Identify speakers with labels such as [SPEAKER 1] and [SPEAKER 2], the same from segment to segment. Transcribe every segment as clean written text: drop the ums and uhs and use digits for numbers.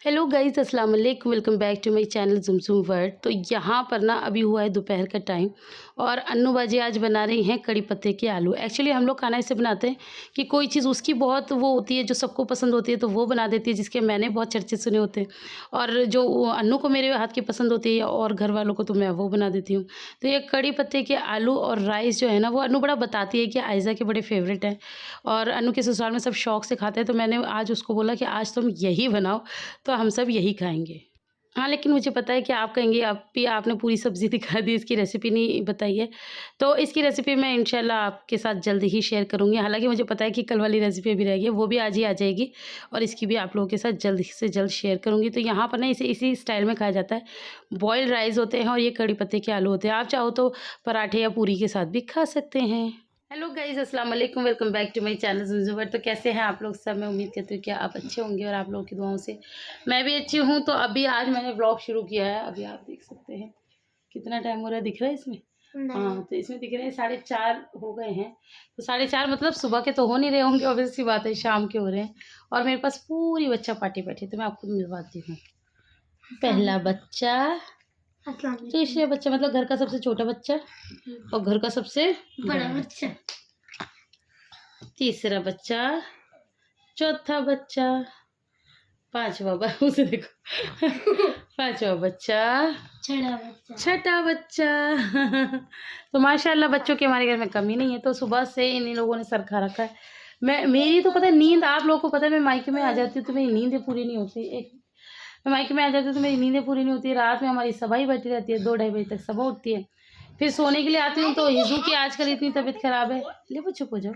[SPEAKER 1] Hello guys, अस्सलाम वालेकुम। Welcome back to my channel Zumzum world. तो यहाँ पर ना अभी हुआ है दोपहर का टाइम और अन्नू बाजी आज बना रही हैं कड़ी पत्ते के आलू। एक्चुअली हम लोग खाना ऐसे बनाते हैं कि कोई चीज़ उसकी बहुत वो होती है जो सबको पसंद होती है तो वो बना देती है, जिसके मैंने बहुत चर्चे सुने होते हैं। और जो अन्नू को मेरे हाथ की पसंद होती है और घर वालों को तो मैं वो बना देती हूँ। तो ये कड़ी पत्ते के आलू और राइस जो है ना, वो अन्नू बड़ा बताती है कि आयज़ा के बड़े फेवरेट हैं और अन्नू के ससुराल में सब शौक से खाते हैं। तो मैंने आज उसको बोला कि आज तुम यही बनाओ, तो हम सब यही खाएँगे। हाँ, लेकिन मुझे पता है कि आप कहेंगे आपने पूरी सब्ज़ी दिखा दी, इसकी रेसिपी नहीं बताई है। तो इसकी रेसिपी मैं इंशाल्लाह आपके साथ जल्द ही शेयर करूँगी। हालाँकि मुझे पता है कि कल वाली रेसिपी अभी रह गई है, वो भी आज ही आ जाएगी और इसकी भी आप लोगों के साथ जल्द से जल्द शेयर करूँगी। तो यहाँ पर ना इसे इसी स्टाइल में खाया जाता है। बॉइल्ड राइस होते हैं और ये कड़ी पत्ते के आलू होते हैं। आप चाहो तो पराठे या पूरी के साथ भी खा सकते हैं। हेलो गाइज़, अस्सलाम वालेकुम। Welcome back to my channel Zumzum world. तो कैसे हैं आप लोग सब? मैं उम्मीद करती हूँ कि आप अच्छे होंगे और आप लोगों की दुआओं से मैं भी अच्छी हूँ। तो अभी आज मैंने व्लॉग शुरू किया है। अभी आप देख सकते हैं कितना टाइम हो रहा है, दिख रहा है इसमें? हाँ, तो इसमें दिख रहे हैं 4:30 हो गए हैं। तो 4:30 मतलब सुबह के तो हो नहीं रहे होंगे, ऑब्वियस सी बात है, शाम के हो रहे हैं। और मेरे पास पूरी बच्चा पार्टी बैठी, तो मैं आपको मिलवाती हूँ। पहला बच्चा, दूसरा बच्चा मतलब घर का सबसे छोटा बच्चा और घर का सबसे बड़ा बच्चा, तीसरा बच्चा, चौथा बच्चा, पांचवा उसे देखो पांचवा बच्चा, छठा बच्चा तो माशाल्लाह बच्चों के हमारे घर में कमी नहीं है। तो सुबह से इन लोगों ने सर खा रखा है। मेरी तो पता है नींद, आप लोगों को पता है, मैं मायके में आ जाती हूँ तो मेरी नींद पूरी नहीं होती। मैं मायके में आ जाती हूँ तो मेरी नींदें पूरी नहीं होती है। रात में हमारी सभा ही बैठी रहती है, 2-2:30 बजे तक सभा उठती है। फिर सोने के लिए आती हूँ तो हिजू की आजकल इतनी तबीयत खराब है, ले वो चुप हो जाओ।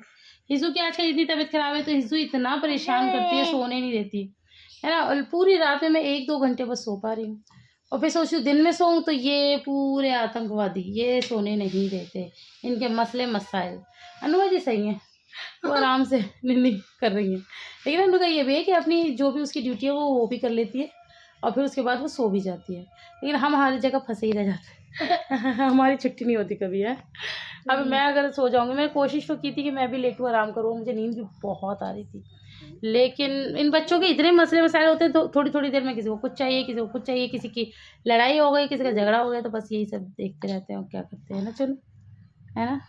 [SPEAKER 1] हिजू की आजकल इतनी तबीयत खराब है तो हिजू इतना परेशान करती है, सोने नहीं देती है ना। और पूरी रात में मैं 1-2 घंटे बस सो पा रही हूँ और फिर सोचती हूँ दिन में सोऊं तो ये पूरे आतंकवादी ये सोने नहीं देते, इनके मसले मसाइल। अनुवा जी सही है, वो आराम से नींद कर रही है। लेकिन अनु का ये भी है कि अपनी जो भी उसकी ड्यूटी है वो भी कर लेती है और फिर उसके बाद वो सो भी जाती है। लेकिन हम हर जगह फंसे ही रह जाते हैं हमारी छुट्टी नहीं होती कभी है। अब मैं अगर सो जाऊंगी, मैंने कोशिश तो की थी कि मैं भी लेटूँ आराम करूँ, मुझे नींद भी बहुत आ रही थी। लेकिन इन बच्चों के इतने मसले मसाइल होते हैं तो थोड़ी थोड़ी देर में किसी को कुछ चाहिए, किसी को कुछ चाहिए, किसी की लड़ाई हो गई, किसी का झगड़ा हो गया, तो बस यही सब देखते रहते हैं और क्या करते हैं ना, चलो है ना।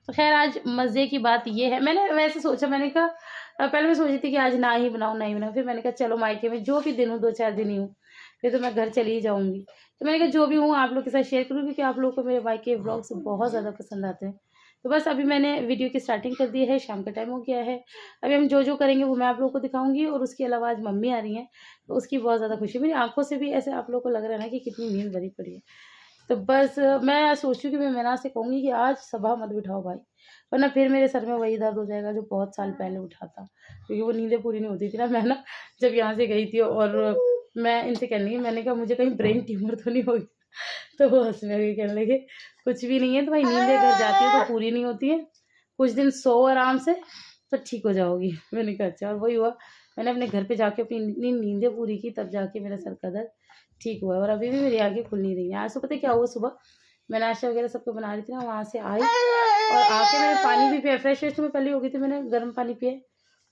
[SPEAKER 1] तो खैर आज मज़े की बात ये है, मैंने वैसे सोचा, मैंने कहा पहले मैं सोची थी कि आज ना ही बनाऊँ, फिर मैंने कहा चलो मायके में जो भी दिन हूँ, 2-4 दिन ही हूँ, फिर तो मैं घर चली ही जाऊँगी। तो मैंने कहा जो भी हूँ आप लोग के साथ शेयर करूँ, क्योंकि आप लोगों को मेरे मायके व्लॉग्स बहुत ज़्यादा पसंद आते हैं। तो बस अभी मैंने वीडियो की स्टार्टिंग कर दी है, शाम का टाइम हो गया है। अभी हम जो जो करेंगे वो मैं आप लोगों को दिखाऊंगी। और उसके अलावा आज मम्मी आ रही हैं तो उसकी बहुत ज़्यादा खुशी, मेरी आंखों से भी ऐसे आप लोगों को लग रहा है ना कि कितनी नींद भरी पड़ी है। तो बस मैं सोच रही हूँ कि मैं मैना से कहूँगी कि आज सभा मत बिठाओ भाई, वरना फिर मेरे सर में वही दर्द हो जाएगा जो बहुत साल पहले उठा था, क्योंकि वो नींदें पूरी नहीं होती थी ना। मैं ना जब यहाँ से गई थी और मैं इनसे कहने लगी, मैंने कहा मुझे कहीं ब्रेन ट्यूमर तो नहीं होगी, तो वो हंसने लगे, कहने लगे कुछ भी नहीं है, तो भाई नींदें घर जाती है तो पूरी नहीं होती है, कुछ दिन सो आराम से तो ठीक हो जाओगी। मैंने कहा अच्छा, और वही हुआ। मैंने अपने घर पे जाके अपनी नींदें पूरी की, तब जाके मेरा सर का दर्द ठीक हुआ। और अभी भी मेरी आंखें खुल नहीं रही हैं। आज तो पता है क्या हुआ, सुबह मैं नाश्ता वगैरह सबको बना रही थी ना, वहाँ से आई और आके मैंने पानी भी पिया, फ्रेश तो मैं पहले हो गई थी, मैंने गर्म पानी पिया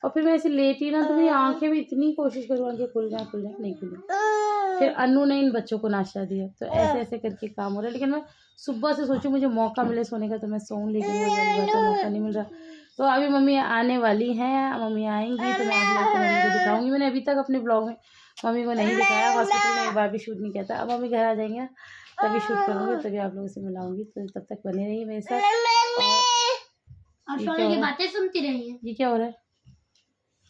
[SPEAKER 1] और फिर मैं ऐसे लेटी ना, तो मेरी आंखें भी इतनी कोशिश करूँ आंखें खुल जाए नहीं खुली। फिर अन्नू ने इन बच्चों को नाश्ता दिया, तो ऐसे ऐसे करके काम हो रहा है। लेकिन मैं सुबह से सोचूं मुझे मौका मिले सोने का तो मैं सोऊं, लेकिन वो मौका नहीं मिल रहा। तो अभी मम्मी आने वाली हैं, मम्मी आएंगी तो मैं आप लोगों को मम्मी को दिखाऊंगी। मैंने अभी तक अपने ब्लॉग में मम्मी को नहीं दिखाया, हॉस्पिटल में एक बार भी शूट नहीं किया था। अब मम्मी घर आ जाएंगे ना तभी शूट करूँगी, तभी आप लोगों से मिलाऊंगी। तो तब तक बने रहिए मेरे साथ और सोने की बातें सुनती रहिए। ये क्या हो रहा है?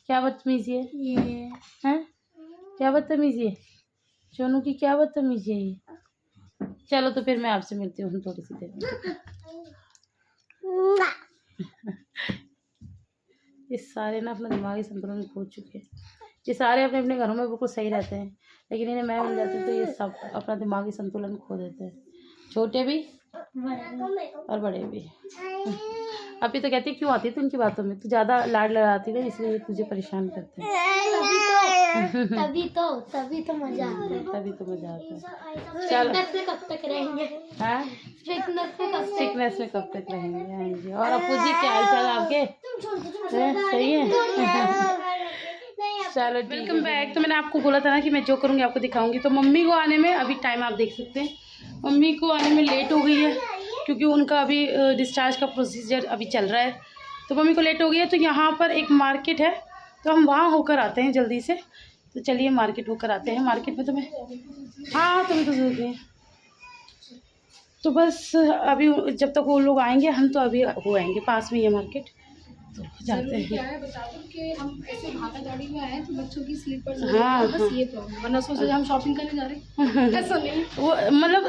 [SPEAKER 1] क्या बदतमीजी है ये? हैं? क्या बदतमीजी है? सोनू की क्या बदतमीजी है ये? चलो तो फिर मैं आपसे मिलती हूँ थोड़ी सी देर में। ये सारे ना अपना दिमागी संतुलन खो चुके हैं। ये सारे अपने अपने घरों में बिल्कुल सही रहते हैं, लेकिन इन्हें मैं मिल जाती हूँ तो ये सब अपना दिमागी संतुलन खो देते हैं, छोटे भी और बड़े भी। अभी तो कहती क्यों आती है तू उनकी बातों में, तू ज़्यादा लाड लगाती है इसलिए तुझे परेशान करते हैं। तभी तो मज़ा आता है, तभी तो मज़ा आता है। चलो कब तक रहेंगे? हाँ, सिकनेस में कब तक रहेंगे? हाँ जी। और अपू जी क्या हाल चाल आपके? सही है? चलो वेलकम बैक। तो मैंने आपको बोला था ना कि मैं जो करूँगी आपको दिखाऊंगी। तो मम्मी को आने में अभी टाइम आप देख सकते हैं, मम्मी को आने में लेट हो गई है क्योंकि उनका अभी डिस्चार्ज का प्रोसीजर अभी चल रहा है। तो मम्मी को लेट हो गई है। तो यहाँ पर एक मार्केट है, तो हम वहाँ होकर आते हैं जल्दी से। तो चलिए मार्केट होकर आते हैं। मार्केट में तुम्हें हाँ तुम्हें तो जरूरत नहीं है। तो बस अभी जब तक वो लोग आएंगे हम तो अभी हो आएंगे, पास में ही है मार्केट, तो जाते हैं।
[SPEAKER 2] क्या है बता दो कि हम ऐसे भागा दौड़ी में आए तो बच्चों की स्लीपर्स
[SPEAKER 1] बस
[SPEAKER 2] ये प्रॉब्लम, वरना सोचे हम शॉपिंग करने जा रहे हैं ऐसा नहीं।
[SPEAKER 1] वो मतलब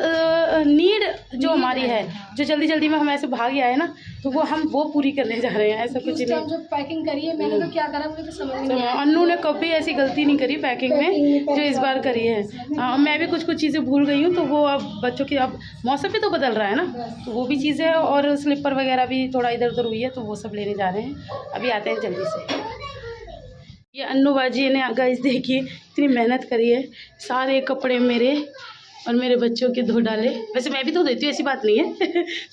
[SPEAKER 1] नीड जो हमारी है, जो जल्दी जल्दी में हम ऐसे भाग आए ना, तो वो हम वो पूरी करने जा रहे हैं, ऐसा कुछ नहीं।
[SPEAKER 2] जब पैकिंग करी है मैंने तो क्या करा मुझे तो समझ नहीं आया।
[SPEAKER 1] अन्नू ने कभी ऐसी गलती नहीं करी पैकिंग में जो इस बार करी है। मैं भी कुछ कुछ चीज़ें भूल गई हूँ, तो वो अब बच्चों की अब मौसम भी तो बदल रहा है ना, तो वो भी चीज़ें और स्लीपर वगैरह भी थोड़ा इधर उधर हुई है, तो वो सब लेने जा रहे हैं। अभी आते हैं जल्दी से। ये अन्नू बाजी ने गाइस देखिए इतनी मेहनत करी है, सारे कपड़े मेरे और मेरे बच्चों के धो डाले। वैसे मैं भी धो देती हूँ, ऐसी बात नहीं है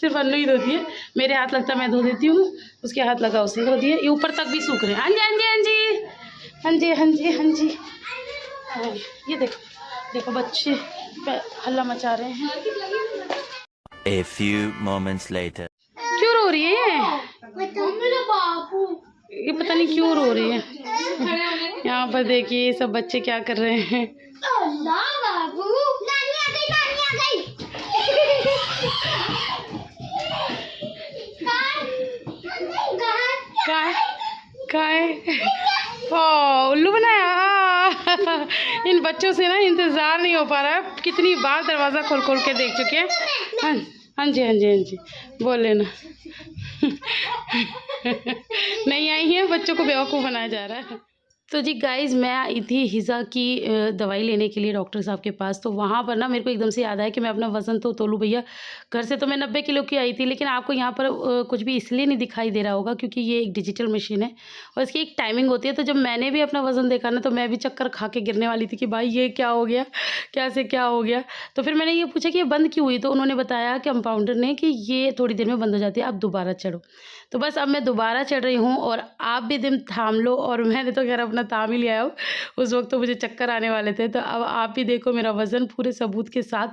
[SPEAKER 1] सिर्फ अन्नू ही धोती है। मेरे हाथ लगता मैं धो देती हूँ, उसके हाथ लगा उसने धो दिए। ये ऊपर तक भी सूख रहे हैं। हाँ जी हाँ जी हाँ जी हाँ जी हाँ जी हाँ जी हाँ। ये देखो देखो बच्चे हल्ला मचा रहे हैं।
[SPEAKER 3] A few moments later.
[SPEAKER 1] क्यों रो रही है ये पता नहीं क्यों रो रही है। यहाँ पर देखिए सब बच्चे क्या कर रहे हैं। उल्लू बनाया। इन बच्चों से ना इंतज़ार नहीं हो पा रहा है, कितनी बार दरवाज़ा खोल खोल के देख चुके हैं। हाँ जी हाँ जी हाँ जी बोल लेना। नहीं आई है, बच्चों को बेवकूफ़ बनाया जा रहा है। तो जी गाइज़ मैं आई थी हिज़ा की दवाई लेने के लिए डॉक्टर साहब के पास। तो वहाँ पर ना मेरे को एकदम से याद आया कि मैं अपना वज़न तो तोलूँ भैया। घर से तो मैं 90 किलो की आई थी, लेकिन आपको यहाँ पर कुछ भी इसलिए नहीं दिखाई दे रहा होगा क्योंकि ये एक डिजिटल मशीन है और इसकी एक टाइमिंग होती है। तो जब मैंने भी अपना वज़न देखा ना, तो मैं भी चक्कर खा के गिरने वाली थी कि भाई ये क्या हो गया, क्या से क्या हो गया। तो फिर मैंने ये पूछा कि ये बंद क्यों हुई, तो उन्होंने बताया कंपाउंडर ने कि ये थोड़ी देर में बंद हो जाती है, आप दोबारा चढ़ो। तो बस अब मैं दोबारा चढ़ रही हूँ और आप भी दिन थाम लो। और मैंने तो खैर अपना थाम ही लिया हो, उस वक्त तो मुझे चक्कर आने वाले थे। तो अब आप भी देखो मेरा वज़न पूरे सबूत के साथ।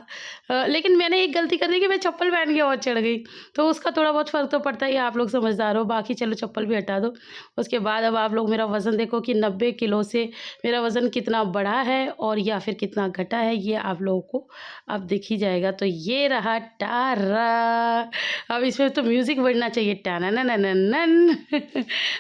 [SPEAKER 1] लेकिन मैंने एक गलती कर दी कि मैं चप्पल पहन के और चढ़ गई, तो उसका थोड़ा बहुत फ़र्क तो पड़ता ही है। आप लोग समझदार हो, बाकी चलो चप्पल भी हटा दो। उसके बाद अब आप लोग मेरा वज़न देखो कि 90 किलो से मेरा वज़न कितना बढ़ा है और या फिर कितना घटा है, ये आप लोगों को अब दिख ही जाएगा। तो ये रहा टारा। अब इसमें तो म्यूज़िक बढ़ना चाहिए, टाना नन नन नन।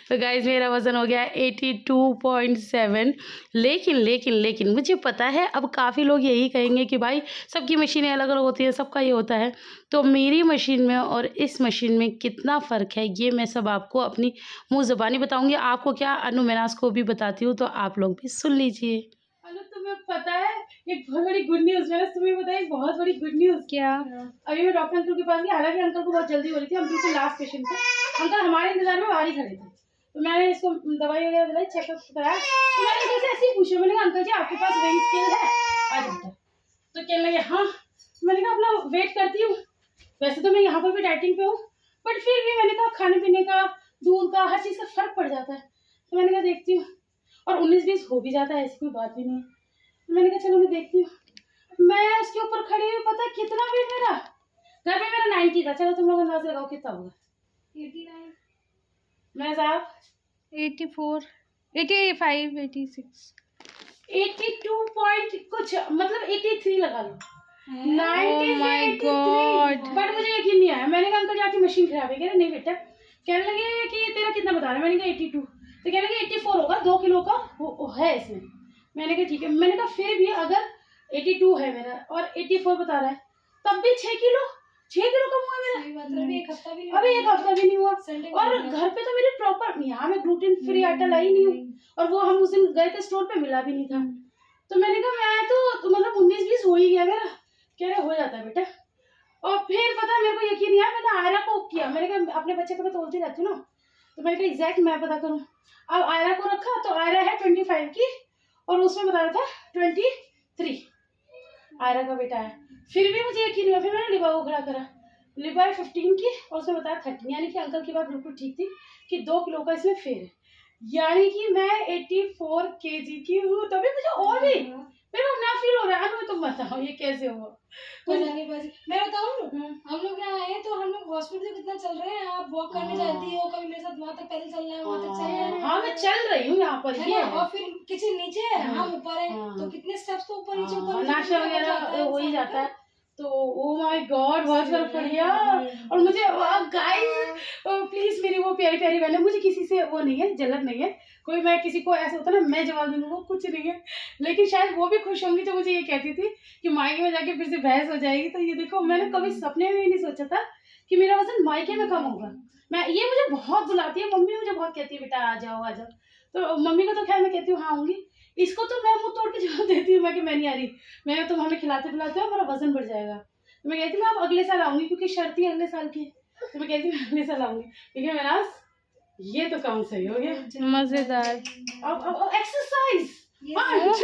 [SPEAKER 1] तो गाइज मेरा वज़न हो गया 82.7। लेकिन मुझे पता है अब काफ़ी लोग यही कहेंगे कि भाई सबकी मशीनें अलग अलग होती हैं, सबका ये होता है। तो मेरी मशीन में और इस मशीन में कितना फ़र्क है ये मैं सब आपको अपनी मुँह ज़बानी बताऊँगी। आपको क्या अनु मैनास को भी बताती हूँ, तो आप लोग भी सुन लीजिए। अनु तुम्हें पता है एक बहुत बड़ी गुड न्यूज़, मैंने तुम्हें बताया एक बहुत बड़ी गुड न्यूज़। क्या? अभी मैं डॉक्टर अंकल के पास गई, हालांकि अंकल को बहुत जल्दी हो रही थी, हम बिल्कुल लास्ट पेशेंट थे। अंकल हमारे इंतजार में बाहर ही खड़े थे। तो मैंने इसको दवाई वगैरह दिलाई, चेकअप कराया। तो मैंने अंकल से ऐसे ही पूछा, मैंने कहा अंकल जी आपके पास वेइंग स्केल है? आ जाता। तो कहने लगे हाँ। मैंने कहा अपना वेट करती हूँ, वैसे तो मैं यहाँ पर भी डाइटिंग पे हूँ, बट फिर भी मैंने कहा खाने पीने का, दूध का, हर चीज़ का फ़र्क पड़ जाता है। तो मैंने कहा देखती हूँ, और 19-20 हो भी जाता है, ऐसी कोई बात भी नहीं है। तो मैंने कहा चलो मैं देखती हूँ। मैं उसके ऊपर खड़ी हुई, पता कितना वेट मेरा, घर में मेरा 90 था। चलो तुम लोग अंदाजा लगाओ कितना होगा। 89। मैं साहब
[SPEAKER 2] 84, 85, 86,
[SPEAKER 1] 82 पॉइंट कुछ, मतलब 83 लगा लो।
[SPEAKER 2] 90 माय गॉड।
[SPEAKER 1] बट मुझे यकीन नहीं आया। मैंने कहा अंकल जी आपकी मशीन खराब है। कह रहे नहीं बेटा। कहने लगे कि तेरा कितना बता रहा है? मैंने कहा 82। तो कहने लगे 84 होगा, 2 किलो का है इसमें। मैंने कहा ठीक है। मैंने कहा फिर भी अगर 82 है मेरा और 84 बता रहा है, तब भी 6 किलो कम हुआ मेरा। अभी एक हफ्ता भी नहीं हुआ। और घर पे तो मेरे प्रॉपर, यहाँ मैं ग्लूटेन फ्री आटा लाई नहीं हूँ, और वो हम उस दिन गए थे स्टोर पे, मिला भी नहीं था। तो मैंने कहा मैं तो मतलब 19-20 हो ही गया मेरा। कह रहे हो जाता है बेटा। और फिर पता मेरे को यकीन नहीं आया, मैंने आयरा को किया। मैंने कहा अपने बच्चे को मैं तोलती रहती हूँ ना, तो मैंने कहा एग्जैक्ट मैं पता करूँ। अब आयरा को रखा, तो आयरा है 25 की और उसमें बता रहा था 23 आयरा का बेटा है। फिर भी मुझे यकीन नहीं हुआ। फिर मैंने लिबा को खड़ा करा, लिबा 15 की और उसमें बताया 13, यानी कि अंकल की बात बिल्कुल ठीक थी कि 2 किलो का इसमें फेर है। यानी कि मैं 84 kg की हूँ, तभी मुझे और भी मेरे को ना फील हो रहा है। तुम बताओ ये कैसे हुआ?
[SPEAKER 2] मैं बताऊँ, हम लोग यहाँ आए तो हम लोग हॉस्पिटल से कितना चल रहे हैं। आप वॉक करने जाती हो, कभी मेरे साथ वहाँ तक पैदल चलना है, वहाँ तक चलना है।
[SPEAKER 1] हाँ मैं चल रही हूँ यहाँ पर,
[SPEAKER 2] है ना। और फिर किचन नीचे है, हम ऊपर है, तो कितने स्टेप्स तो ऊपर नीचे ऊपर
[SPEAKER 1] नाश्ता वगैरह हो ही जाता है। तो ओ माय गॉड, बहुत फर्क पड़ गया। और मुझे गाइस प्लीज, मेरी वो प्यारी प्यारी बहन है, मुझे किसी से वो नहीं है, जलन नहीं है कोई। मैं किसी को ऐसा होता ना मैं जवाब दूंगी, वो कुछ नहीं है। लेकिन शायद वो भी खुश होंगी जो मुझे ये कहती थी कि मायके में जाके फिर से बहस हो जाएगी। तो ये देखो, मैंने कभी सपने में भी नहीं सोचा था कि मेरा वजन मायके में कम होगा। मैं ये मुझे बहुत बुलाती है, मम्मी मुझे बहुत कहती है बेटा आ जाओ आ जाओ। तो मम्मी को तो खैर मैं कहती हूँ हाँ आऊंगी, इसको तो मैं मुंह तोड़ के जवाब देती हूँ मैं कि मैं नहीं आ रही, मैं तुम हमें खिलाते पिलाते हो, मेरा वजन बढ़ जाएगा। तो मैं कहती हूँ मैं अब अगले साल आऊंगी, क्योंकि शर्त ही अगले साल की है। तो मैं कहती हूँ अगले साल आऊंगी। ठीक है मेरा, ये तो काम सही हो गया,
[SPEAKER 4] मजेदार।
[SPEAKER 1] अब एक्सरसाइज
[SPEAKER 4] बस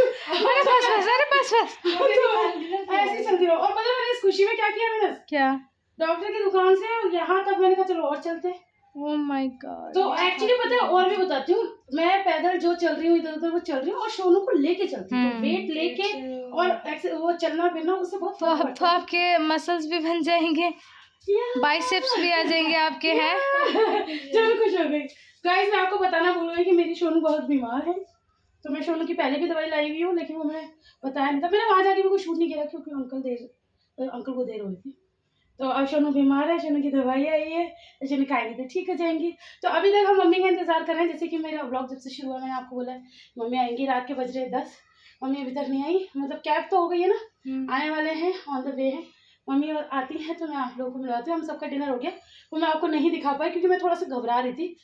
[SPEAKER 1] ऐसे चलती रहो। और पता है मैंने इस खुशी में क्या किया, मैंने
[SPEAKER 4] क्या?
[SPEAKER 1] डॉक्टर की दुकान से यहाँ तक मैंने कहा चलो और चलते हैं।
[SPEAKER 4] Oh my God.
[SPEAKER 1] तो एक्चुअली पता है और भी बताती हूँ, मैं पैदल जो चल रही हूँ इधर उधर वो चल रही हूँ, और सोनू को लेके चलती हूँ। तो वेट लेके और वो चलना फिरना उससे बहुत
[SPEAKER 4] तो आपके मसल्स भी बन जाएंगे, बाइसेप्स भी आ जाएंगे आपके हैं।
[SPEAKER 1] चलो खुश हो गई। गाइस मैं आपको बताना भूल गई कि मेरी सोनू बहुत बीमार है। तो मैं सोनू की पहले भी दवाई लाई हुई हूँ, लेकिन वो मैंने बताया नहीं था। मैंने वहां जाके भी कुछ शूट नहीं किया क्योंकि अंकल को देर हो रही थी। तो अब सोनू बीमार है, सोनू की दवाई आई है, सोनू खाएंगे तो ठीक हो जाएंगी। तो अभी तक हम मम्मी का इंतजार कर रहे हैं। जैसे कि मेरा व्लॉग जब से शुरू हुआ मैंने आपको बोला है मम्मी आएंगी, रात के बज रहे 10, मम्मी अभी तक नहीं आई। मतलब कैब तो हो गई है ना, आने वाले हैं, ऑन द वे है। मम्मी और आती है तो मैं आप लोगों को मिलाती हूँ। हम सबका डिनर हो गया, वो मैं आपको नहीं दिखा पाई क्योंकि मैं थोड़ा सा घबरा रही थी,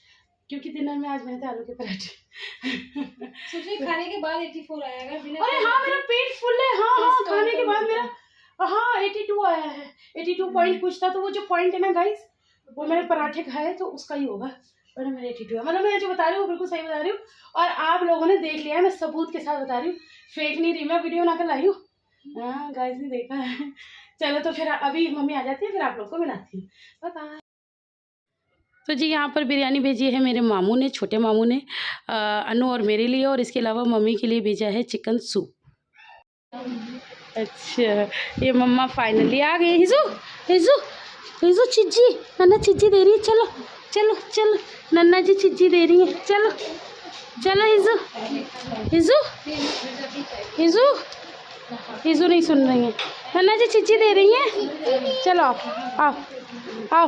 [SPEAKER 1] क्योंकि डिनर में आज मैंने आलू के पराठे
[SPEAKER 2] सोचिए खाने के बाद 84 आएगा।
[SPEAKER 1] अरे हाँ मेरा पेट फुल है। हाँ खाने के बाद मेरा 82 आया है, 82 पॉइंट कुछ था। तो वो जो पॉइंट है ना गाइस, वो मैंने पराठे खाए तो उसका ही होगा, वरना मेरा 82 है। मतलब मैं जो बता रही हूँ बिल्कुल सही बता रही हूँ, और आप लोगों ने देख लिया है, मैं सबूत के साथ बता रही हूँ, फेक नहीं रही, मैं वीडियो बनाकर लाई हूँ। हाँ गाइस ने देखा है। चलो तो फिर अभी मम्मी आ जाती है, फिर आप लोग को मिलाती हूँ। Bye bye. तो जी यहाँ पर बिरयानी भेजी है मेरे मामू ने, छोटे मामू ने, अनु और मेरे लिए, और इसके अलावा मम्मी के लिए भेजा है चिकन सूप। अच्छा ये मम्मा फाइनली आ गए। हिजू हिजू हिजू चिज्जी, नन्ना चिज्जी दे रही है, चलो चलो चलो, नन्ना जी चिज्जी दे रही है, चलो चलो हिजू हिजू हिजू हिजू नहीं सुन रही है, नन्ना जी चिज्जी दे रही है, चलो आओ आओ आओ,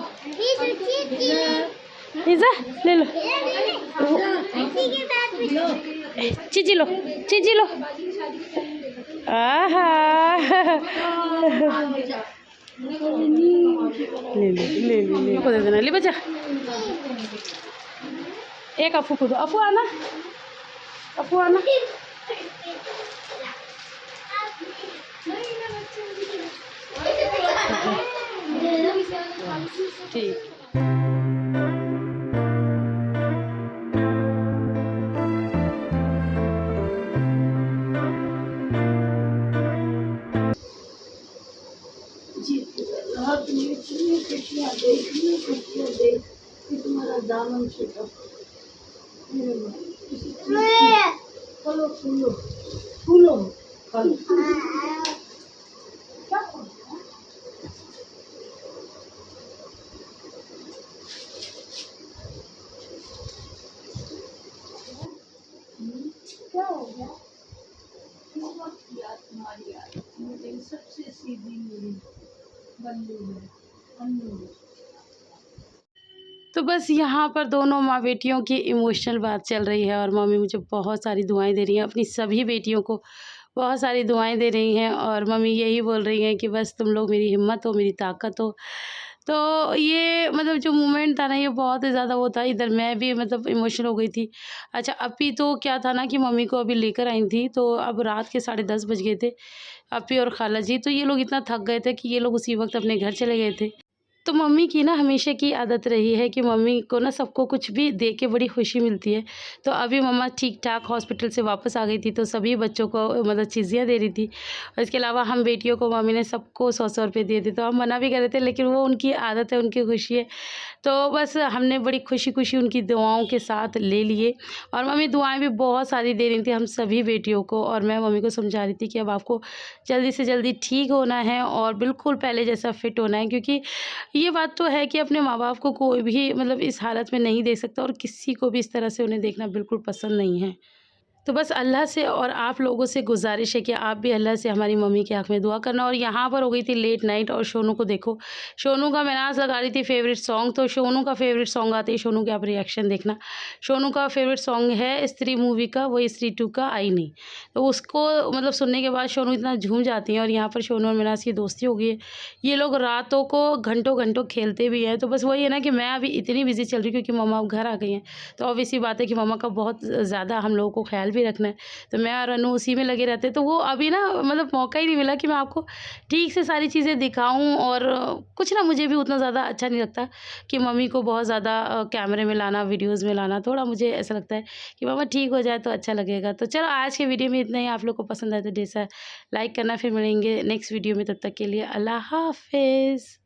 [SPEAKER 1] हिजा ले लो, चिज्जी लो चिज्जी लो। आहा ले को दे देना, ले बच्चा, एक अफू को दो, अफू आना, अफू आना। ठीक तुम्हारा दामन छूटा, फूलो फूलो फूलो फल क्या हो गया? तुम्हारी याद मेरी सबसे सीधी मेरी बल्लू है, अन्नू। तो बस यहाँ पर दोनों माँ बेटियों की इमोशनल बात चल रही है, और मम्मी मुझे बहुत सारी दुआएं दे रही हैं, अपनी सभी बेटियों को बहुत सारी दुआएं दे रही हैं, और मम्मी यही बोल रही हैं कि बस तुम लोग मेरी हिम्मत हो, मेरी ताकत हो। तो ये मतलब जो मोमेंट था ना, ये बहुत ही ज़्यादा वो था। इधर मैं भी मतलब इमोशनल हो गई थी। अच्छा अभी तो क्या था ना कि मम्मी को अभी लेकर आई थी, तो अब रात के 10:30 बज गए थे। अपी और खाला जी, तो ये लोग इतना थक गए थे कि ये लोग उसी वक्त अपने घर चले गए थे। तो मम्मी की ना हमेशा की आदत रही है कि मम्मी को ना सबको कुछ भी दे के बड़ी खुशी मिलती है। तो अभी मम्मा ठीक-ठाक हॉस्पिटल से वापस आ गई थी, तो सभी बच्चों को मतलब चीज़ियाँ दे रही थी। और इसके अलावा हम बेटियों को मम्मी ने सबको 100-100 रुपए दिए थे, तो हम मना भी कर रहे थे, लेकिन वो उनकी आदत है, उनकी खुशी है। तो बस हमने बड़ी खुशी-खुशी उनकी दुआओं के साथ ले लिए और मम्मी दुआएँ भी बहुत सारी दे रही थी हम सभी बेटियों को। और मैं मम्मी को समझा रही थी कि अब आपको जल्दी से जल्दी ठीक होना है और बिल्कुल पहले जैसा फिट होना है, क्योंकि ये बात तो है कि अपने माँ-बाप को कोई भी मतलब इस हालत में नहीं देख सकता और किसी को भी इस तरह से उन्हें देखना बिल्कुल पसंद नहीं है। तो बस अल्लाह से और आप लोगों से गुज़ारिश है कि आप भी अल्लाह से हमारी मम्मी की आँख में दुआ करना। और यहाँ पर हो गई थी लेट नाइट और सोनू को देखो, सोनू का मैं नाच लगा रही थी फ़ेवरेट सॉन्ग। तो सोनू का फ़ेवरेट सॉन्ग आते ही सोनू के आप रिएक्शन देखना। सोनू का फ़ेवरेट सॉन्ग है स्त्री मूवी का, वही स्त्री 2 का आई नहीं। तो उसको मतलब सुनने के बाद सोनू इतना झूम जाती हैं और यहाँ पर सोनू और मिनाज की दोस्ती हो गई है। ये लोग रातों को घंटों-घंटों खेलते भी हैं। तो बस वही है ना कि मैं अभी इतनी बिज़ी चल रही हूँ क्योंकि मम्मा अब घर आ गई हैं। तो ऑब्वियस सी बात है कि मम्मा का बहुत ज़्यादा हम लोगों को ख़्याल भी रखना है। तो मैं और अनु उसी में लगे रहते हैं। तो वो अभी ना मतलब मौका ही नहीं मिला कि मैं आपको ठीक से सारी चीज़ें दिखाऊँ। और कुछ ना मुझे भी उतना ज़्यादा अच्छा नहीं लगता कि मम्मी को बहुत ज़्यादा कैमरे में लाना, वीडियोज़ में लाना। थोड़ा मुझे ऐसा लगता है कि मम्मा ठीक हो जाए तो अच्छा लगेगा। तो चलो आज के वीडियो में इतना ही। आप लोग को पसंद आए तो ढेर सारा लाइक करना। फिर मिलेंगे नेक्स्ट वीडियो में, तब तक के लिए अल्लाह हाफ़िज़।